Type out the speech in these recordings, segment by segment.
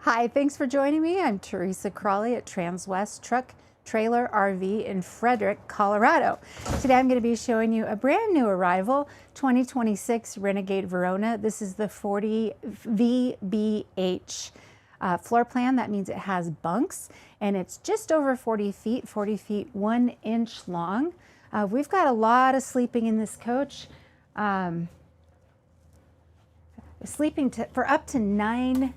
Hi, thanks for joining me. I'm Teresa Crawley at Transwest Truck Trailer RV in Frederick, Colorado. Today I'm going to be showing you a brand new arrival, 2026 Renegade Verona. This is the 40VBH floor plan. That means it has bunks and it's just over 40 feet 1 inch long. We've got a lot of sleeping in this coach. Sleeping for up to 9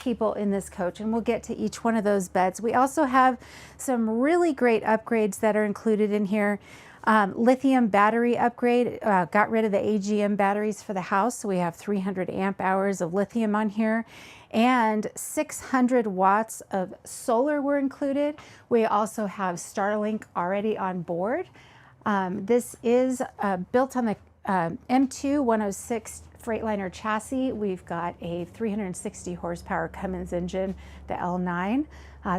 people in this coach, and we'll get to each one of those beds. We also have some really great upgrades that are included in here. Lithium battery upgrade, got rid of the AGM batteries for the house, so we have 300 amp hours of lithium on here, and 600 watts of solar were included. We also have Starlink already on board. This is built on the M2 106 Freightliner chassis. We've got a 360 horsepower Cummins engine, the L9.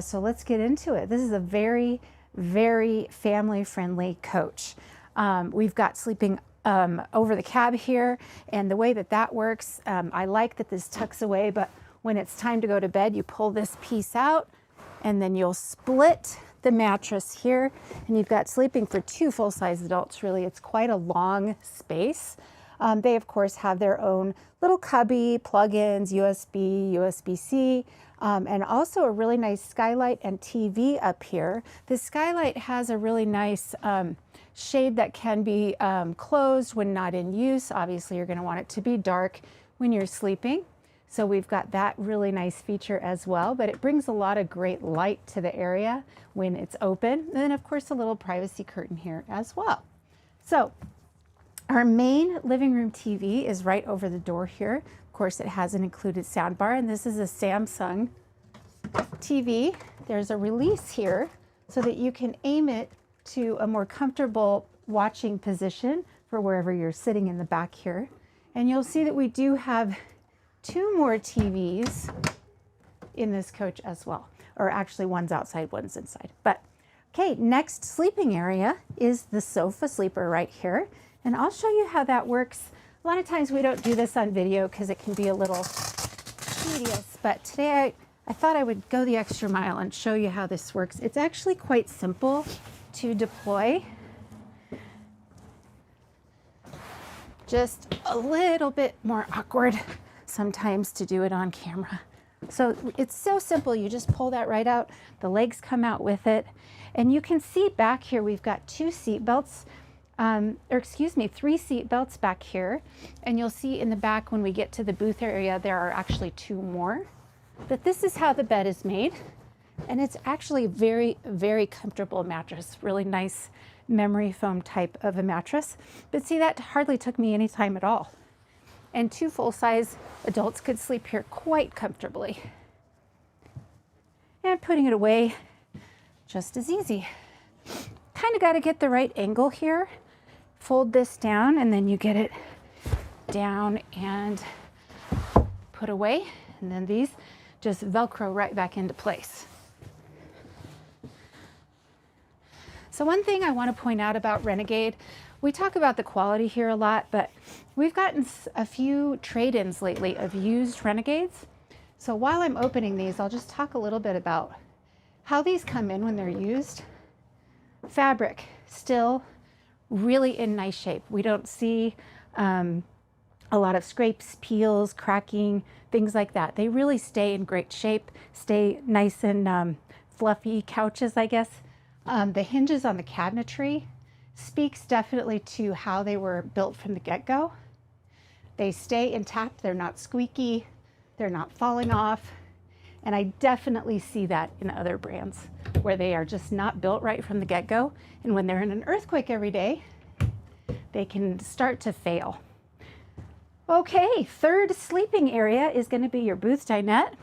So let's get into it. This is a very, very family-friendly coach. We've got sleeping over the cab here, and the way that works, I like that this tucks away, but when it's time to go to bed, you pull this piece out, and then you'll split the mattress here, and you've got sleeping for 2 full-size adults. Really, it's quite a long space. They, of course, have their own little cubby, plug-ins, USB, USB-C, and also a really nice skylight and TV up here. The skylight has a really nice shade that can be closed when not in use. Obviously, you're going to want it to be dark when you're sleeping. So we've got that really nice feature as well, but it brings a lot of great light to the area when it's open. And then, of course, a little privacy curtain here as well. So our main living room TV is right over the door here. Of course, it has an included sound bar, and this is a Samsung TV. There's a release here so that you can aim it to a more comfortable watching position for wherever you're sitting in the back here. And you'll see that we do have 2 more TVs in this coach as well, or actually one's outside, one's inside. But okay, next sleeping area is the sofa sleeper right here. And I'll show you how that works. A lot of times we don't do this on video because it can be a little tedious, but today I thought I would go the extra mile and show you how this works. It's actually quite simple to deploy. Just a little bit more awkward sometimes to do it on camera. So it's so simple. You just pull that right out. The legs come out with it. And you can see back here we've got 2 seat belts. 3 seat belts back here, and you'll see in the back when we get to the booth area there are actually 2 more. But this is how the bed is made, and it's actually very, very comfortable mattress. Really nice memory foam type of a mattress. But see, that hardly took me any time at all, and 2 full-size adults could sleep here quite comfortably. And putting it away just as easy. Kind of got to get the right angle here. Fold this down, and then you get it down and put away, and then these just Velcro right back into place. So one thing I want to point out about Renegade, we talk about the quality here a lot, but we've gotten a few trade-ins lately of used Renegades. So while I'm opening these, I'll just talk a little bit about how these come in when they're used. Fabric, still really in nice shape. We don't see a lot of scrapes, peels, cracking, things like that. They really stay in great shape, stay nice and fluffy couches, I guess. The hinges on the cabinetry speaks definitely to how they were built from the get-go. They stay intact, they're not squeaky, they're not falling off. And I definitely see that in other brands where they are just not built right from the get-go. And when they're in an earthquake every day, they can start to fail. Okay, third sleeping area is going to be your booth dinette.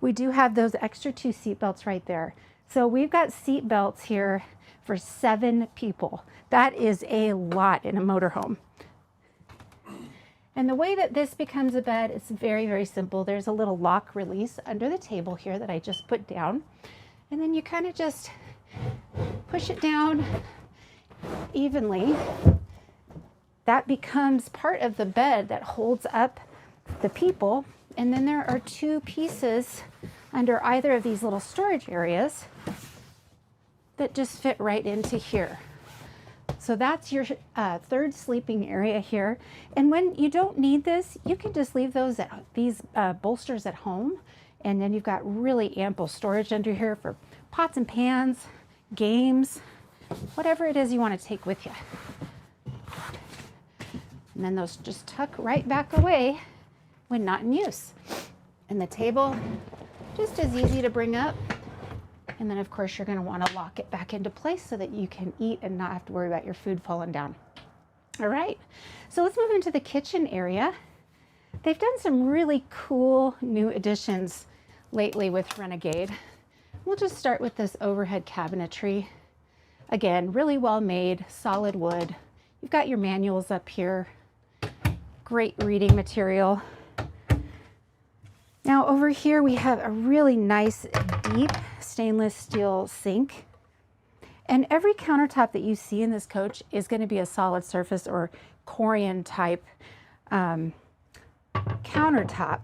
We do have those extra 2 seat belts right there. So we've got seat belts here for 7 people. That is a lot in a motorhome. And the way that this becomes a bed is very, very simple. There's a little lock release under the table here that I just put down. And then you kind of just push it down evenly. That becomes part of the bed that holds up the people. And then there are 2 pieces under either of these little storage areas that just fit right into here. So that's your third sleeping area here. And when you don't need this, you can just leave these bolsters at home, and then you've got really ample storage under here for pots and pans, games, whatever it is you want to take with you. And then those just tuck right back away when not in use. And the table, just as easy to bring up. And then of course you're going to want to lock it back into place so that you can eat and not have to worry about your food falling down. All right, so let's move into the kitchen area. They've done some really cool new additions lately with Renegade. We'll just start with this overhead cabinetry. Again, really well made, solid wood. You've got your manuals up here. Great reading material. Now over here we have a really nice deep stainless steel sink. And every countertop that you see in this coach is going to be a solid surface or Corian type countertop.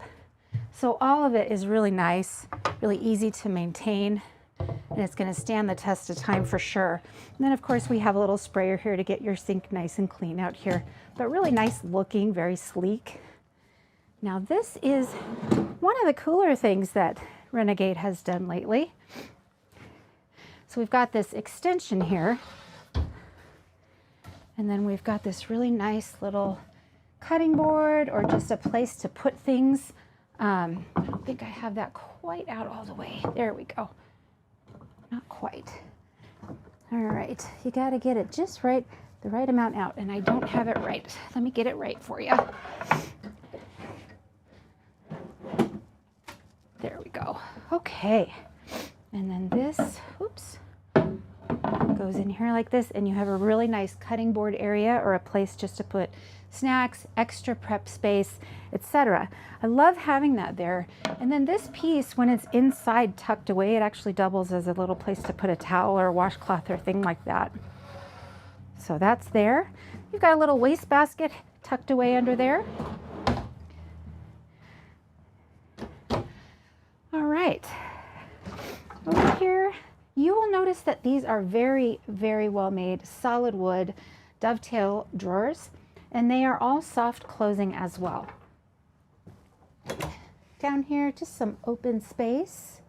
So all of it is really nice, really easy to maintain, and it's going to stand the test of time for sure. And then of course we have a little sprayer here to get your sink nice and clean out here, but really nice looking, very sleek. Now this is one of the cooler things that Renegade has done lately. So we've got this extension here, and then we've got this really nice little cutting board or just a place to put things. I don't think I have that quite out all the way. There we go. Not quite. All right, you got to get it just right, the right amount out, and I don't have it right. Let me get it right for you. There we go. Okay. And then this, oops, goes in here like this, and you have a really nice cutting board area or a place just to put snacks, extra prep space, etc. I love having that there. And then this piece, when it's inside tucked away, it actually doubles as a little place to put a towel or a washcloth or thing like that. So that's there. You've got a little wastebasket tucked away under there. All right, over here, you will notice that these are very, very well made, solid wood dovetail drawers, and they are all soft closing as well. Down here, just some open space.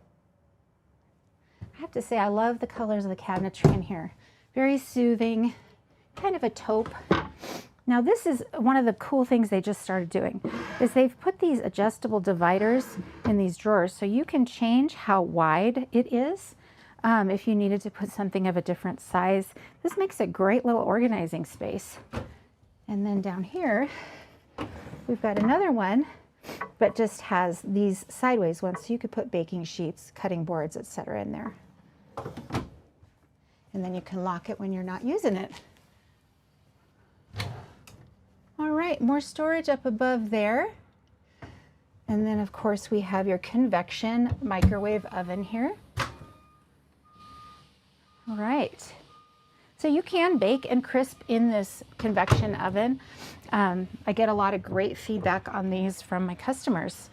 I have to say, I love the colors of the cabinetry in here. Very soothing, kind of a taupe. Now this is one of the cool things they just started doing, is they've put these adjustable dividers in these drawers so you can change how wide it is if you needed to put something of a different size. This makes a great little organizing space. And then down here, we've got another one, but just has these sideways ones, so you could put baking sheets, cutting boards, etc. in there. And then you can lock it when you're not using it. All right, more storage up above there. And then of course we have your convection microwave oven here. All right, so you can bake and crisp in this convection oven. I get a lot of great feedback on these from my customers.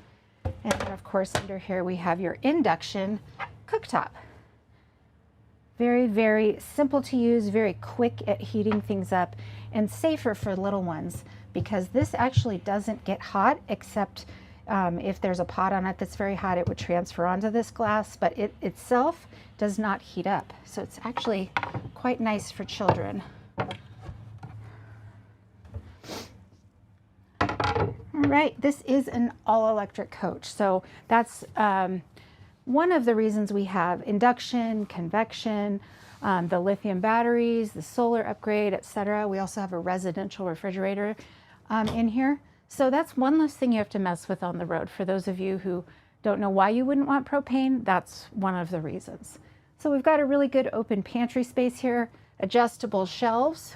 And then of course under here we have your induction cooktop. Very, very simple to use, very quick at heating things up, and safer for little ones, because this actually doesn't get hot except if there's a pot on it that's very hot, it would transfer onto this glass, but it itself does not heat up. So it's actually quite nice for children. All right, this is an all-electric coach. So that's one of the reasons we have induction, convection, the lithium batteries, the solar upgrade, etc. We also have a residential refrigerator in here. So that's one less thing you have to mess with on the road. For those of you who don't know why you wouldn't want propane, that's one of the reasons. So we've got a really good open pantry space here, adjustable shelves.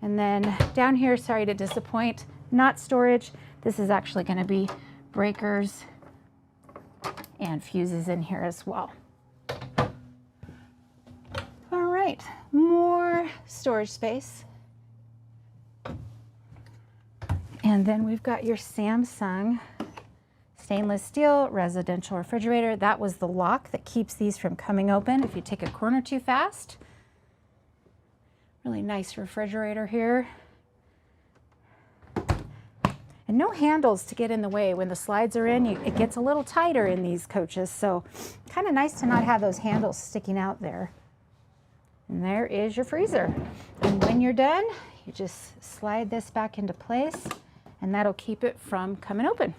And then down here, sorry to disappoint, not storage. This is actually going to be breakers and fuses in here as well. All right, more storage space. And then we've got your Samsung Stainless steel residential refrigerator. That was the lock that keeps these from coming open if you take a corner too fast. Really nice refrigerator here. And no handles to get in the way. When the slides are in, it gets a little tighter in these coaches, so kind of nice to not have those handles sticking out there. And there is your freezer. And when you're done, you just slide this back into place, and that'll keep it from coming open.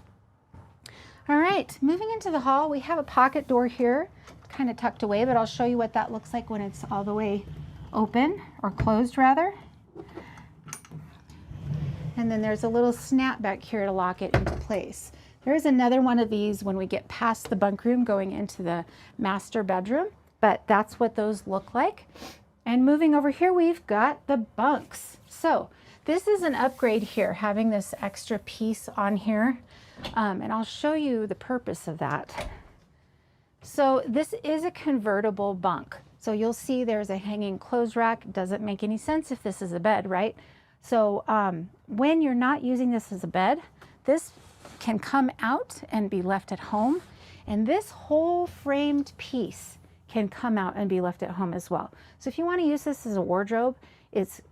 All right, moving into the hall, we have a pocket door here, kind of tucked away, but I'll show you what that looks like when it's all the way open, or closed rather. And then there's a little snap back here to lock it into place. There's another one of these when we get past the bunk room going into the master bedroom, but that's what those look like. And moving over here, we've got the bunks. So this is an upgrade here, having this extra piece on here. And I'll show you the purpose of that. So this is a convertible bunk. So you'll see there's a hanging clothes rack. Doesn't make any sense if this is a bed, right? So when you're not using this as a bed, this can come out and be left at home. And this whole framed piece can come out and be left at home as well. So if you want to use this as a wardrobe, it's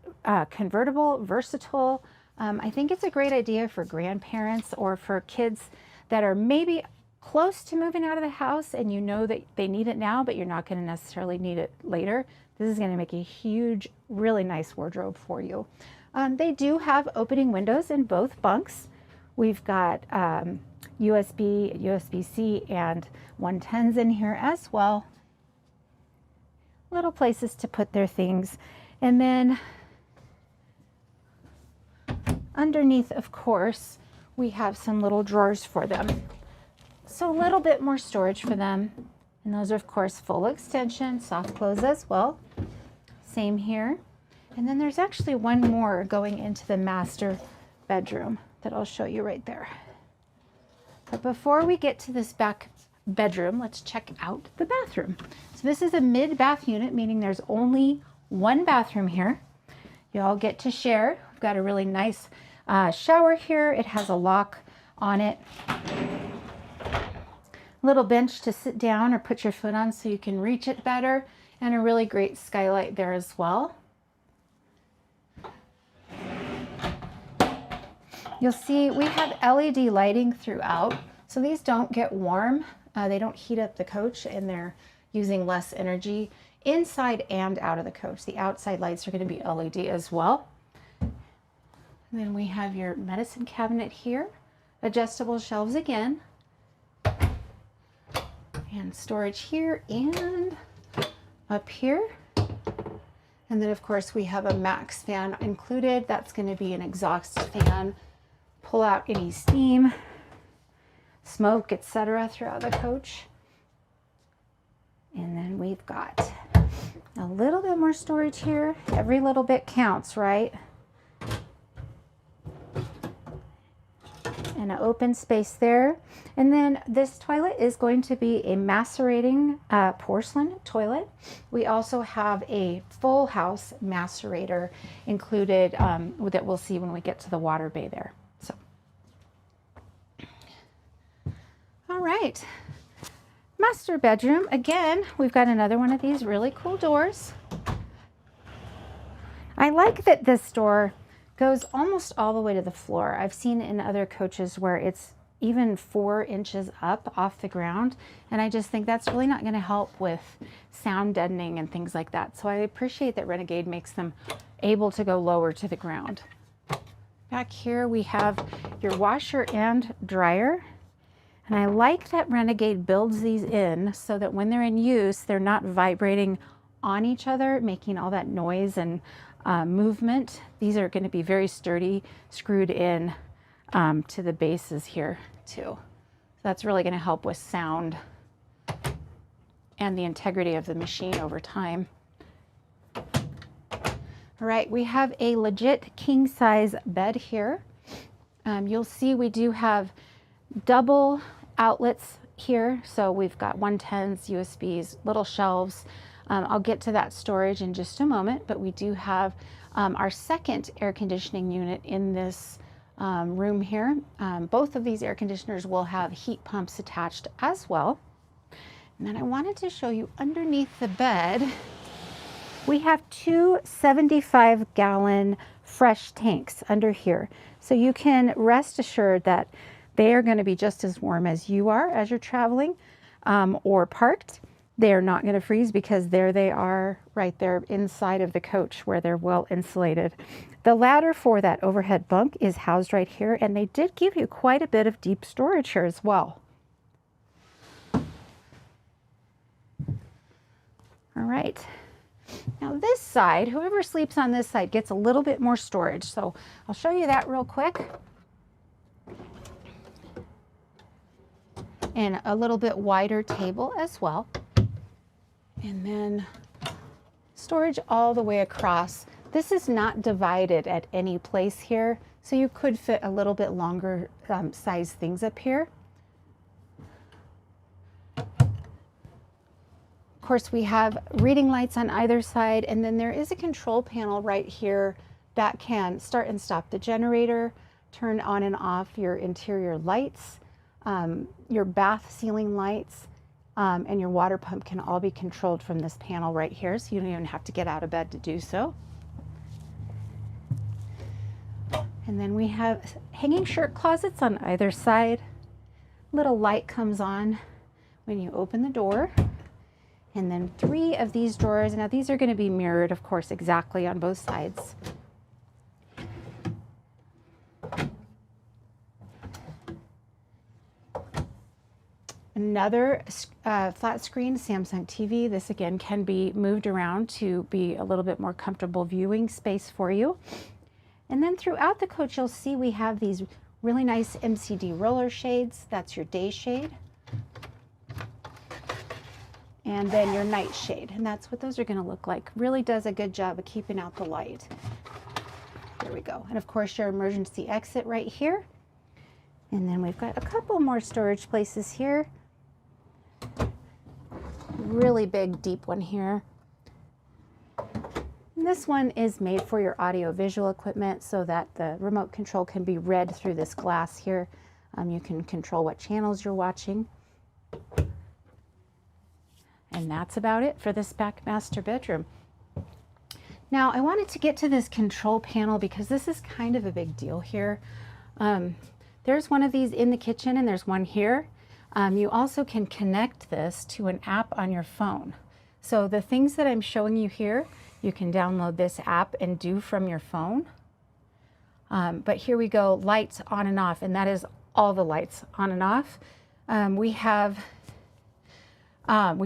convertible, versatile. I think it's a great idea for grandparents or for kids that are maybe close to moving out of the house and you know that they need it now, but you're not going to necessarily need it later. This is going to make a huge, really nice wardrobe for you. They do have opening windows in both bunks. We've got USB, USB-C, and 110s in here as well. Little places to put their things. And then underneath, of course, we have some little drawers for them. So a little bit more storage for them. And those are, of course, full extension, soft close as well. Same here. And then there's actually one more going into the master bedroom that I'll show you right there. But before we get to this back bedroom, let's check out the bathroom. So this is a mid-bath unit, meaning there's only one bathroom here. You all get to share. We've got a really nice shower here. It has a lock on it. Little bench to sit down or put your foot on so you can reach it better, and a really great skylight there as well. You'll see we have LED lighting throughout, so these don't get warm. They don't heat up the coach, and they're using less energy inside and out of the coach. The outside lights are going to be LED as well. And then we have your medicine cabinet here, adjustable shelves again, and storage here and up here. And then of course we have a max fan included. That's going to be an exhaust fan, pull out any steam, smoke, etc. throughout the coach. And then we've got a little bit more storage here. Every little bit counts, right? And an open space there. And then this toilet is going to be a macerating porcelain toilet. We also have a full house macerator included that we'll see when we get to the water bay there. So, all right. Master bedroom. Again, we've got another one of these really cool doors. I like that this door goes almost all the way to the floor. I've seen in other coaches where it's even 4 inches up off the ground, and I just think that's really not going to help with sound deadening and things like that. So I appreciate that Renegade makes them able to go lower to the ground. Back here we have your washer and dryer, and I like that Renegade builds these in so that when they're in use, they're not vibrating on each other, making all that noise and movement. These are going to be very sturdy, screwed in to the bases here too. So that's really going to help with sound and the integrity of the machine over time. All right, we have a legit king size bed here. You'll see we do have double outlets here. So we've got 110s, USBs, little shelves. I'll get to that storage in just a moment, but we do have our second air conditioning unit in this room here. Both of these air conditioners will have heat pumps attached as well. And then I wanted to show you underneath the bed, we have two 75-gallon fresh tanks under here. So you can rest assured that they are going to be just as warm as you are as you're traveling or parked. They're not going to freeze because there they are right there inside of the coach where they're well insulated. The ladder for that overhead bunk is housed right here, and they did give you quite a bit of deep storage here as well. All right. Now this side, whoever sleeps on this side gets a little bit more storage. So I'll show you that real quick. And a little bit wider table as well. And then storage all the way across. This is not divided at any place here, so you could fit a little bit longer size things up here. Of course, we have reading lights on either side, and then there is a control panel right here that can start and stop the generator, turn on and off your interior lights, your bath ceiling lights, and your water pump can all be controlled from this panel right here, so you don't even have to get out of bed to do so. And then we have hanging shirt closets on either side. Little light comes on when you open the door. And then 3 of these drawers. Now these are going to be mirrored, of course, exactly on both sides. Another flat screen Samsung TV. This again can be moved around to be a little bit more comfortable viewing space for you. And then throughout the coach, you'll see we have these really nice MCD roller shades. That's your day shade. And then your night shade. And that's what those are going to look like. Really does a good job of keeping out the light. There we go. And of course, your emergency exit right here. And then we've got a couple more storage places here. Really big, deep one here. And this one is made for your audio-visual equipment so that the remote control can be read through this glass here. You can control what channels you're watching. And that's about it for this back master bedroom. Now, I wanted to get to this control panel because this is kind of a big deal here. There's one of these in the kitchen and there's one here. You also can connect this to an app on your phone. So the things that I'm showing you here, you can download this app and do from your phone. But here we go, lights on and off, and that is all the lights on and off. We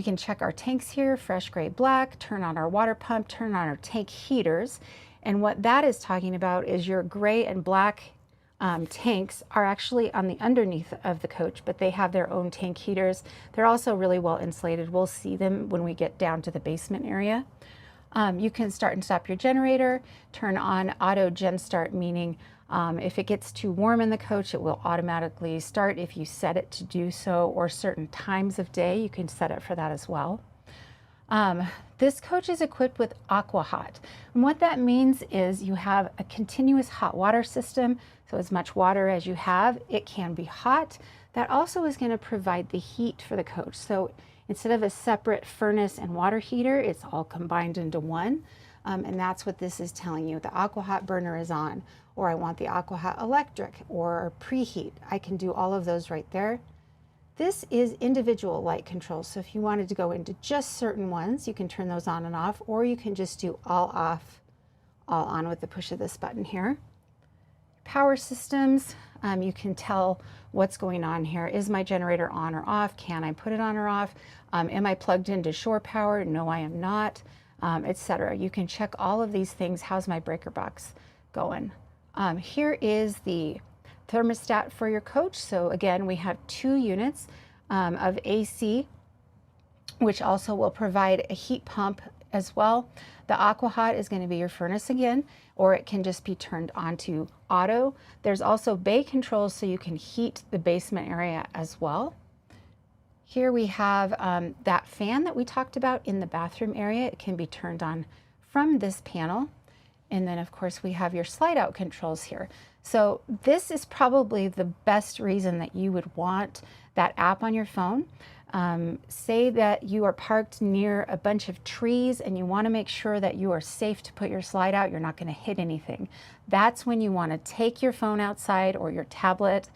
can check our tanks here, fresh gray black, turn on our water pump, turn on our tank heaters. And what that is talking about is your gray and black tanks are actually on the underneath of the coach, but they have their own tank heaters. They're also really well insulated. We'll see them when we get down to the basement area. You can start and stop your generator, turn on auto gen start, meaning if it gets too warm in the coach, it will automatically start if you set it to do so, or certain times of day, you can set it for that as well. This coach is equipped with Aqua Hot. And what that means is you have a continuous hot water system. So as much water as you have, it can be hot. That also is going to provide the heat for the coach. So instead of a separate furnace and water heater, it's all combined into one. And that's what this is telling you. The Aqua Hot burner is on, or I want the Aqua Hot electric or preheat. I can do all of those right there. This is individual light control. So if you wanted to go into just certain ones, you can turn those on and off, or you can just do all off, all on with the push of this button here. Power systems, you can tell what's going on here. Is my generator on or off? Can I put it on or off? Am I plugged into shore power? No, I am not, etc. You can check all of these things. How's my breaker box going? Here is the thermostat for your coach. So again, we have 2 units of AC, which also will provide a heat pump as well. The Aqua Hot is going to be your furnace again, or it can just be turned on to auto. There's also bay controls so you can heat the basement area as well. Here we have that fan that we talked about in the bathroom area. It can be turned on from this panel. And then of course we have your slide out controls here. So this is probably the best reason that you would want that app on your phone. Say that you are parked near a bunch of trees and you want to make sure that you are safe to put your slide out, you're not going to hit anything. That's when you want to take your phone outside or your tablet,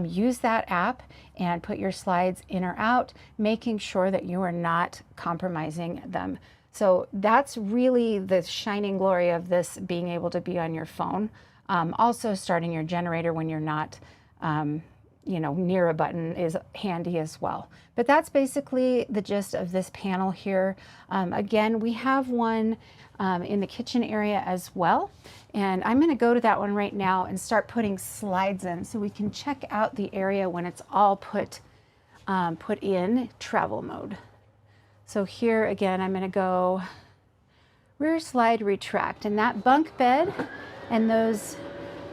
use that app and put your slides in or out, making sure that you are not compromising them. So that's really the shining glory of this being able to be on your phone. Also starting your generator when you're not you know, near a button is handy as well. But that's basically the gist of this panel here. Again, we have one in the kitchen area as well. And I'm going to go to that one right now and start putting slides in so we can check out the area when it's all put in travel mode. So here again, I'm going to go rear slide retract, and that bunk bed and those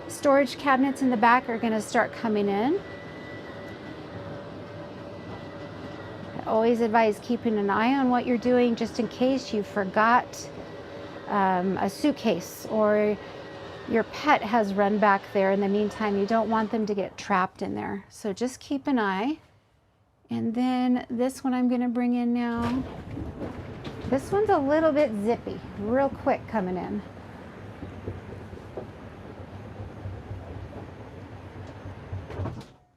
storage cabinets in the back are going to start coming in. I always advise keeping an eye on what you're doing just in case you forgot a suitcase or your pet has run back there. In the meantime, you don't want them to get trapped in there. So just keep an eye. And then this one I'm going to bring in now. This one's a little bit zippy, real quick coming in.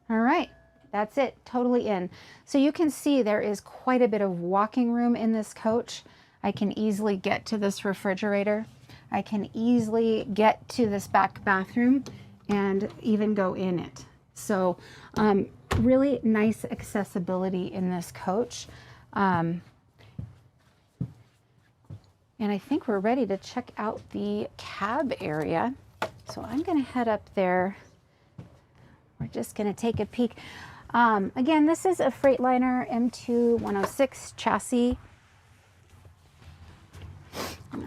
All right, that's it, totally in. So you can see there is quite a bit of walking room in this coach. I can easily get to this refrigerator. I can easily get to this back bathroom and even go in it. So really nice accessibility in this coach. And I think we're ready to check out the cab area. So I'm going to head up there. We're just going to take a peek. Again, this is a Freightliner M2 106 chassis.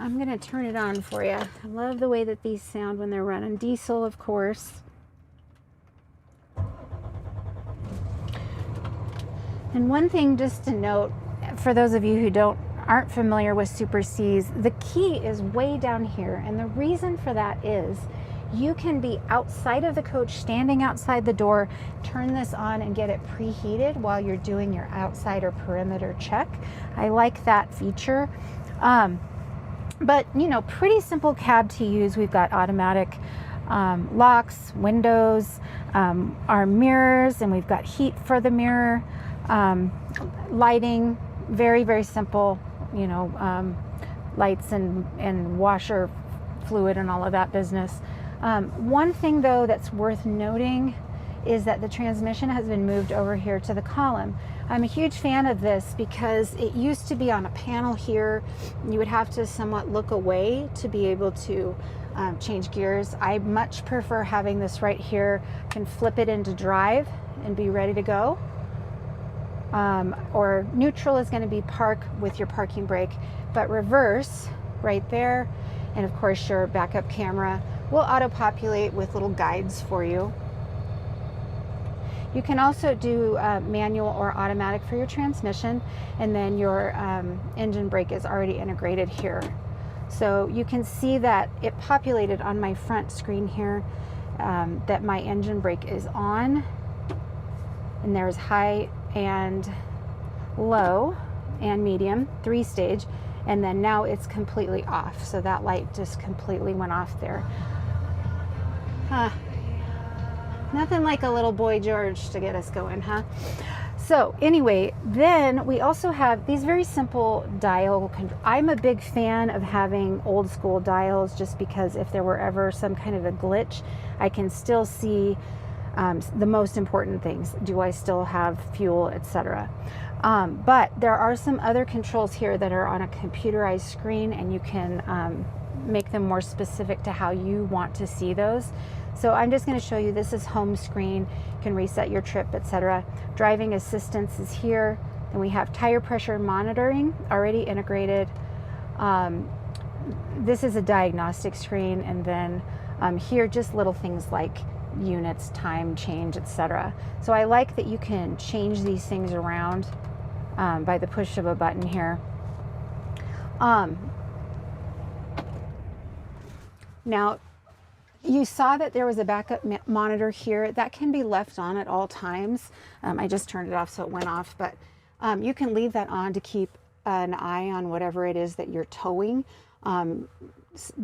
I'm going to turn it on for you. I love the way that these sound when they're running diesel, of course. And one thing just to note, for those of you who aren't familiar with Super Cs, the key is way down here. And the reason for that is you can be outside of the coach, standing outside the door, turn this on and get it preheated while you're doing your outside or perimeter check. I like that feature. But, you know, pretty simple cab to use. We've got automatic locks, windows, our mirrors, and we've got heat for the mirror, lighting, very, very simple, you know, lights and washer fluid and all of that business. One thing, though, that's worth noting is that the transmission has been moved over here to the column. I'm a huge fan of this because it used to be on a panel here. You would have to somewhat look away to be able to change gears. I much prefer having this right here. Can flip it into drive and be ready to go. Or neutral is going to be park with your parking brake, but reverse right there. And of course your backup camera will auto-populate with little guides for you. You can also do manual or automatic for your transmission, and then your engine brake is already integrated here. So you can see that it populated on my front screen here that my engine brake is on, and there's high and low and medium, 3-stage, and then now it's completely off. So that light just completely went off there. Huh. Nothing like a little boy George to get us going, huh? So anyway, then we also have these very simple dial control. I'm a big fan of having old school dials just because if there were ever some kind of a glitch, I can still see the most important things. Do I still have fuel, etc. But there are some other controls here that are on a computerized screen, and you can make them more specific to how you want to see those. So I'm just going to show you, this is home screen. You can reset your trip, etc. Driving assistance is here. Then we have tire pressure monitoring already integrated. This is a diagnostic screen, and then here just little things like units, time change, etc. So I like that you can change these things around by the push of a button here. Now, You saw that there was a backup monitor here. That can be left on at all times. I just turned it off so it went off, but you can leave that on to keep an eye on whatever it is that you're towing.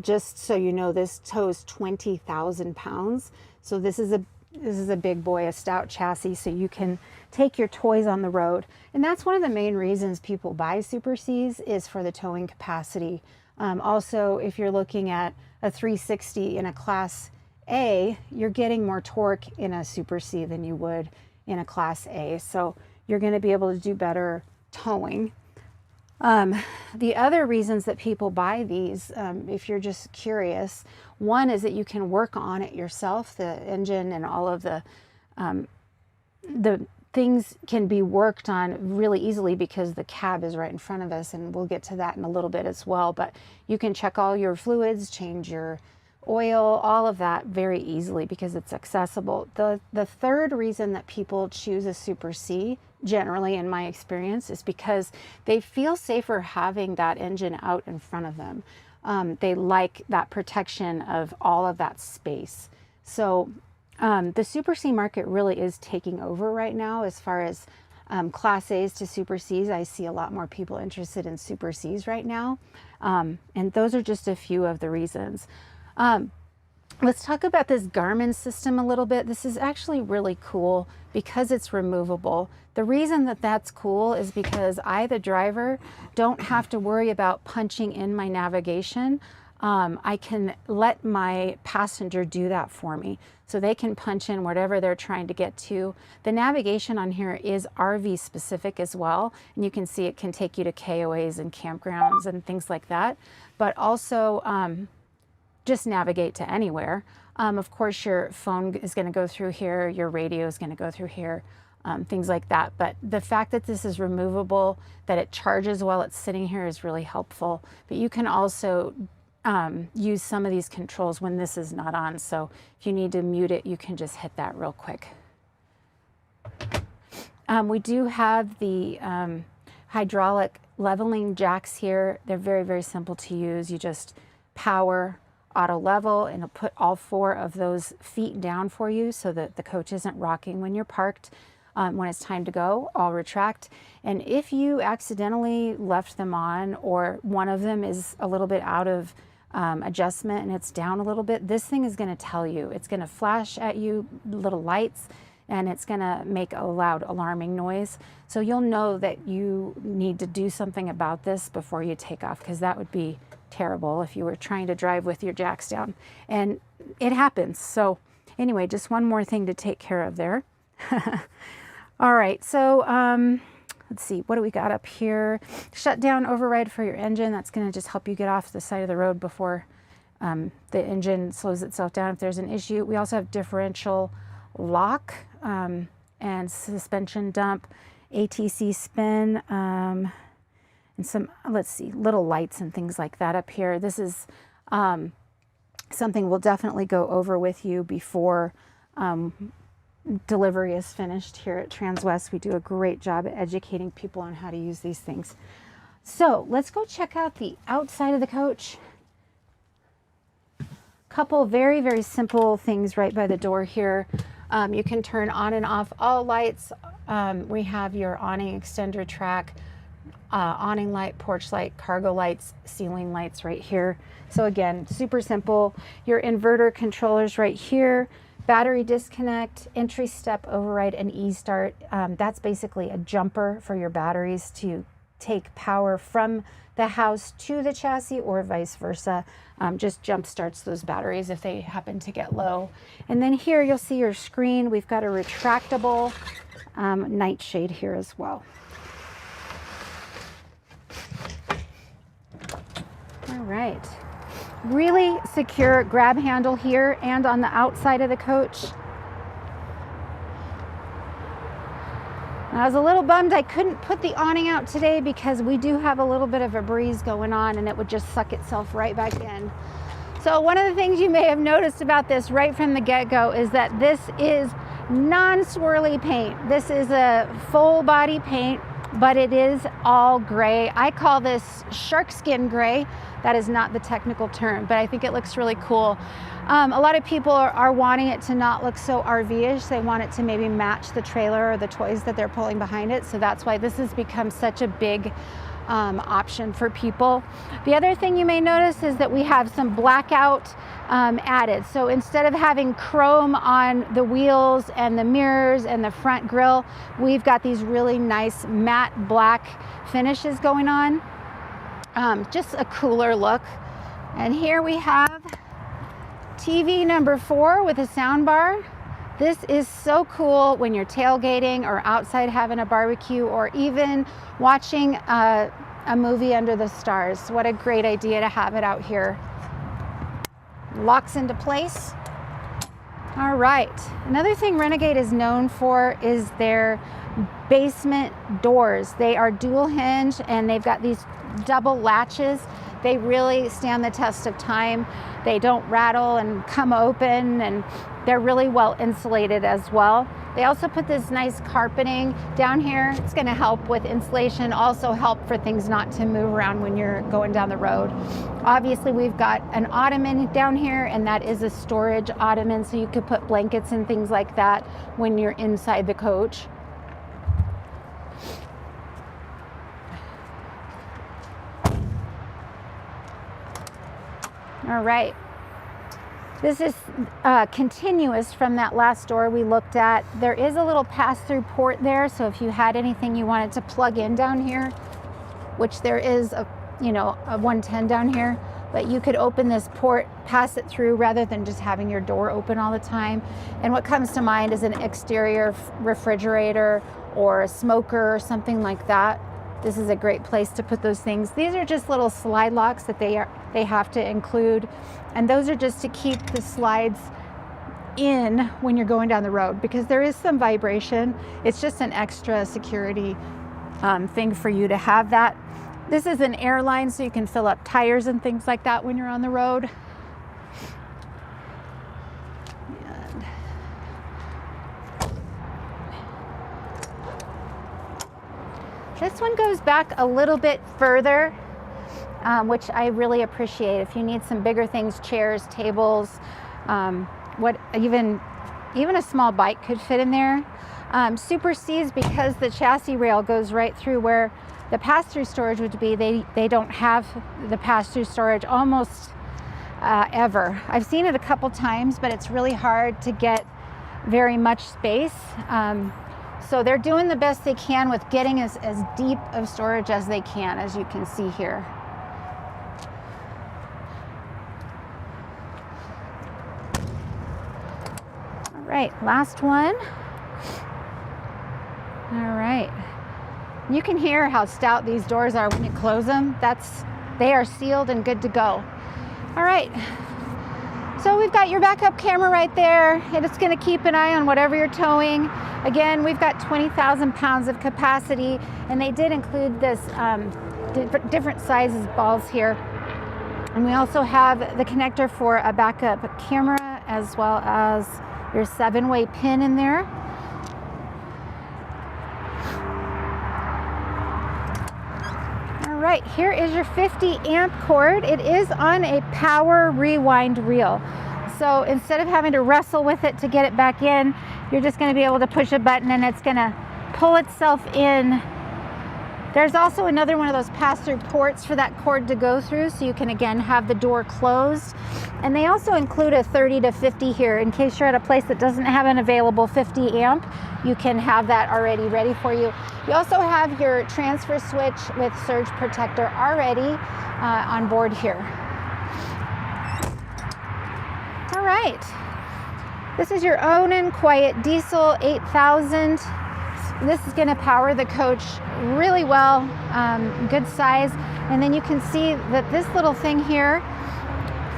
Just so you know, this tows 20,000 pounds. So this is a big boy, a stout chassis, so you can take your toys on the road. And that's one of the main reasons people buy Super Cs, is for the towing capacity. Also, if you're looking at a 360 in a Class A, you're getting more torque in a Super C than you would in a Class A. So you're going to be able to do better towing. The other reasons that people buy these, if you're just curious, one is that you can work on it yourself. The engine and all of the things can be worked on really easily because the cab is right in front of us, and we'll get to that in a little bit as well. But you can check all your fluids, change your oil, all of that very easily because it's accessible. The third reason that people choose a Super C, generally in my experience, is because they feel safer having that engine out in front of them. They like that protection of all of that space. So the Super C market really is taking over right now as far as Class A's to Super C's. I see a lot more people interested in Super C's right now. And those are just a few of the reasons. Let's talk about this Garmin system a little bit. This is actually really cool because it's removable. The reason that that's cool is because I, the driver, don't have to worry about punching in my navigation. I can let my passenger do that for me. So they can punch in whatever they're trying to get to. The navigation on here is RV specific as well. And you can see it can take you to KOAs and campgrounds and things like that. But also just navigate to anywhere. Of course, your phone is going to go through here. Your radio is going to go through here. Things like that. But the fact that this is removable, that it charges while it's sitting here, is really helpful. But you can also use some of these controls when this is not on. So if you need to mute it, you can just hit that real quick. We do have the hydraulic leveling jacks here. They're very, very simple to use. You just power, auto level, and it'll put all 4 of those feet down for you so that the coach isn't rocking when you're parked. When it's time to go, I'll retract. And if you accidentally left them on, or one of them is a little bit out of adjustment and it's down a little bit, this thing is going to tell you. It's going to flash at you little lights, and it's going to make a loud alarming noise. So you'll know that you need to do something about this before you take off, because that would be terrible if you were trying to drive with your jacks down. And it happens. So anyway, just one more thing to take care of there. All right, so let's see, what do we got up here? Shutdown override for your engine. That's going to just help you get off the side of the road before the engine slows itself down if there's an issue. We also have differential lock and suspension dump, ATC spin, and some, let's see, little lights and things like that up here. This is something we'll definitely go over with you before delivery is finished here at Transwest. We do a great job at educating people on how to use these things. So let's go check out the outside of the coach. Couple very, very simple things right by the door here. You can turn on and off all lights. We have your awning extender track, awning light, porch light, cargo lights, ceiling lights right here. So again, super simple. Your inverter controllers right here. Battery disconnect, entry step override, and e-start. That's basically a jumper for your batteries to take power from the house to the chassis, or vice versa. Just jump starts those batteries if they happen to get low. And then here you'll see your screen. We've got a retractable nightshade here as well. All right. Really secure grab handle here and on the outside of the coach. I was a little bummed I couldn't put the awning out today because we do have a little bit of a breeze going on, and it would just suck itself right back in. So one of the things you may have noticed about this right from the get-go is that this is non-swirly paint. This is a full body paint. but it is all gray. I call this shark skin gray. That is not the technical term, but I think it looks really cool. A lot of people are wanting it to not look so RV-ish. They want it to maybe match the trailer or the toys that they're pulling behind it. So that's why this has become such a big option for people. The other thing you may notice is that we have some blackout added. So instead of having chrome on the wheels and the mirrors and the front grille, we've got these really nice matte black finishes going on. Just a cooler look. And here we have TV number 4 with a sound bar. This is so cool when you're tailgating or outside having a barbecue or even watching a movie under the stars. What a great idea to have it out here. Locks into place. All right, another thing Renegade is known for is their basement doors. They are dual hinge and they've got these double latches. They really stand the test of time. They don't rattle and come open, and they're really well insulated as well. They also put this nice carpeting down here. It's going to help with insulation, also help for things not to move around when you're going down the road. Obviously, we've got an ottoman down here, and that is a storage ottoman, so you could put blankets and things like that when you're inside the coach. All right, this is continuous from that last door we looked at. There is a little pass-through port there, so if you had anything you wanted to plug in down here, which there is a 110 down here, but you could open this port, pass it through rather than just having your door open all the time. And what comes to mind is an exterior refrigerator or a smoker or something like that. This is a great place to put those things. These are just little slide locks that they have to include, and those are just to keep the slides in when you're going down the road, because there is some vibration. It's just an extra security thing for you to have that. This is an airline, so you can fill up tires and things like that when you're on the road. This one goes back a little bit further, which I really appreciate. If you need some bigger things, chairs, tables, even a small bike could fit in there. Super C's, because the chassis rail goes right through where the pass-through storage would be, they don't have the pass-through storage almost ever. I've seen it a couple times, but it's really hard to get very much space. So they're doing the best they can with getting as deep of storage as they can, as you can see here. All right, last one. All right. You can hear how stout these doors are when you close them. They are sealed and good to go. All right. So we've got your backup camera right there, and it's going to keep an eye on whatever you're towing. Again, we've got 20,000 pounds of capacity, and they did include this different sizes balls here. And we also have the connector for a backup camera, as well as your 7-way pin in there. All right, here is your 50 amp cord. It is on a power rewind reel. So instead of having to wrestle with it to get it back in, you're just going to be able to push a button and it's going to pull itself in. There's also another one of those pass-through ports for that cord to go through, so you can again have the door closed. And they also include a 30 to 50 here. In case you're at a place that doesn't have an available 50 amp, you can have that already ready for you. You also have your transfer switch with surge protector already on board here. All right, this is your Onan Quiet Diesel 8000. This is going to power the coach really well, good size. And then you can see that this little thing here,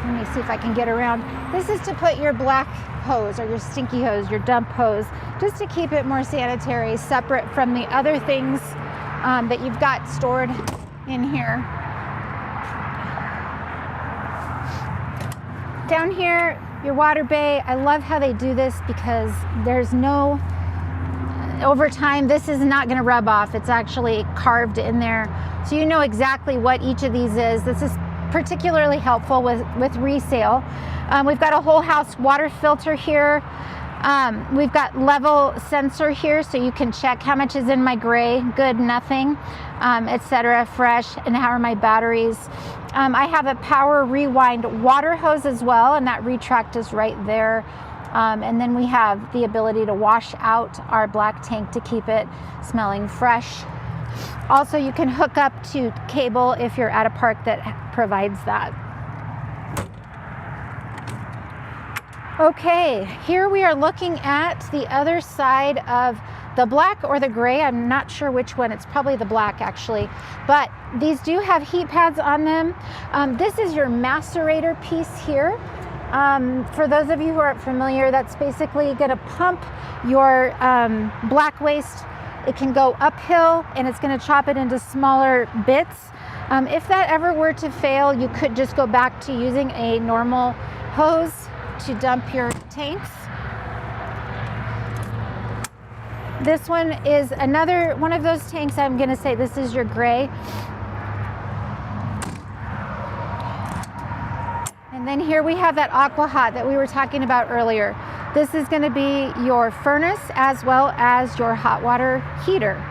let me see if I can get around. This is to put your black hose or your stinky hose, your dump hose, just to keep it more sanitary, separate from the other things that you've got stored in here. Down here, your water bay. I love how they do this because there's no over time, this is not going to rub off. It's actually carved in there, so you know exactly what each of these is. This is particularly helpful with resale. We've got a whole house water filter here. We've got level sensor here, so you can check how much is in my gray, good, nothing, etc., fresh, and how are my batteries. I have a power rewind water hose as well, and that retract is right there. And then we have the ability to wash out our black tank to keep it smelling fresh. Also, you can hook up to cable if you're at a park that provides that. Okay, here we are looking at the other side of the black or the gray. I'm not sure which one. It's probably the black, actually. But these do have heat pads on them. This is your macerator piece here. For those of you who aren't familiar, that's basically going to pump your black waste. It can go uphill, and it's going to chop it into smaller bits. If that ever were to fail, you could just go back to using a normal hose to dump your tanks. This one is another one of those tanks. I'm going to say this is your gray. And then here we have that aqua hot that we were talking about earlier. This is going to be your furnace as well as your hot water heater.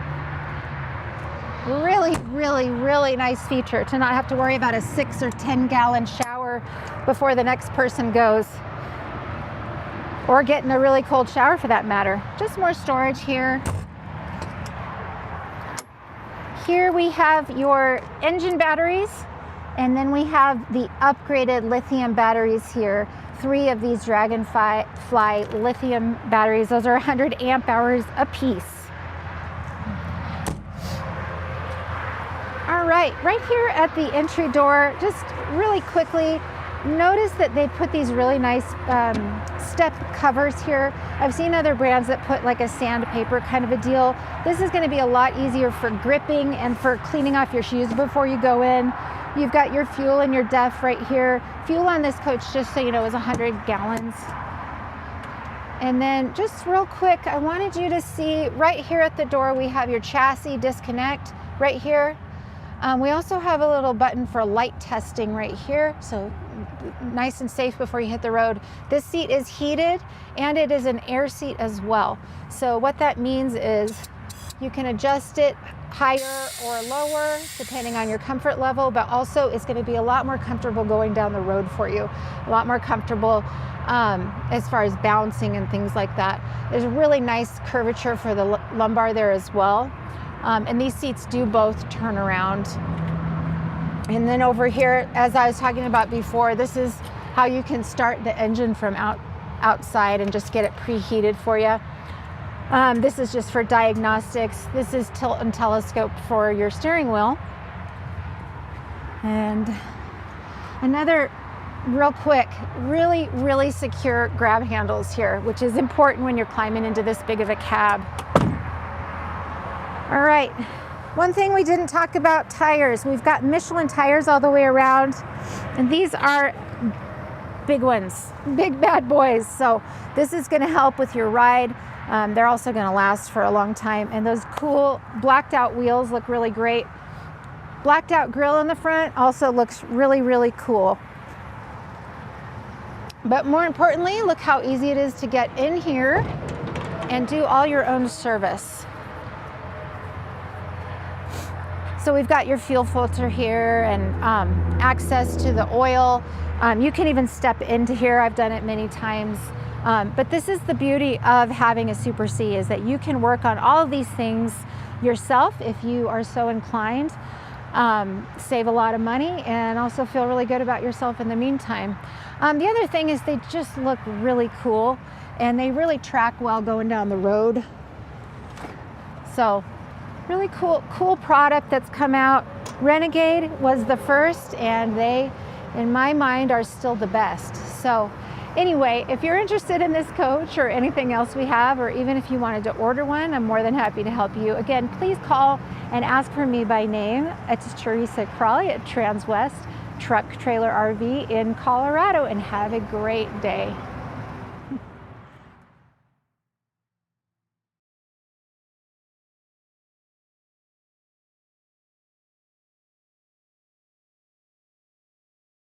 Really, really, really nice feature to not have to worry about a 6 or 10 gallon shower before the next person goes, or getting a really cold shower for that matter. Just more storage here. Here we have your engine batteries, and then we have the upgraded lithium batteries here. 3 of these Dragonfly lithium batteries. Those are 100 amp hours a piece. All right here at the entry door, just really quickly, notice that they put these really nice step covers here. I've seen other brands that put like a sandpaper kind of a deal. This is going to be a lot easier for gripping and for cleaning off your shoes before you go in. You've got your fuel and your def right here. Fuel on this coach, just so you know, is 100 gallons. And then just real quick, I wanted you to see right here at the door, we have your chassis disconnect right here. We also have a little button for light testing right here, so nice and safe before you hit the road. This seat is heated, and it is an air seat as well. So what that means is you can adjust it higher or lower depending on your comfort level, but also it's going to be a lot more comfortable going down the road for you, a lot more comfortable as far as bouncing and things like that. There's a really nice curvature for the lumbar there as well. And these seats do both turn around. And then over here, as I was talking about before, this is how you can start the engine from outside and just get it preheated for you. This is just for diagnostics. This is tilt and telescope for your steering wheel. And another real quick, really, really secure grab handles here, which is important when you're climbing into this big of a cab. All right, one thing we didn't talk about, tires. We've got Michelin tires all the way around, and these are big ones, big bad boys. So this is gonna help with your ride. They're also gonna last for a long time, and those cool blacked out wheels look really great. Blacked out grille in the front also looks really, really cool. But more importantly, look how easy it is to get in here and do all your own service. So we've got your fuel filter here and access to the oil. You can even step into here. I've done it many times. But this is the beauty of having a Super C, is that you can work on all of these things yourself if you are so inclined. Save a lot of money and also feel really good about yourself in the meantime. The other thing is they just look really cool, and they really track well going down the road. So really cool product that's come out. Renegade was the first, and they, in my mind, are still the best. So anyway, if you're interested in this coach or anything else we have, or even if you wanted to order one, I'm more than happy to help you. Again, please call and ask for me by name. It's Teresa Crawley at Transwest Truck Trailer RV in Colorado, and have a great day.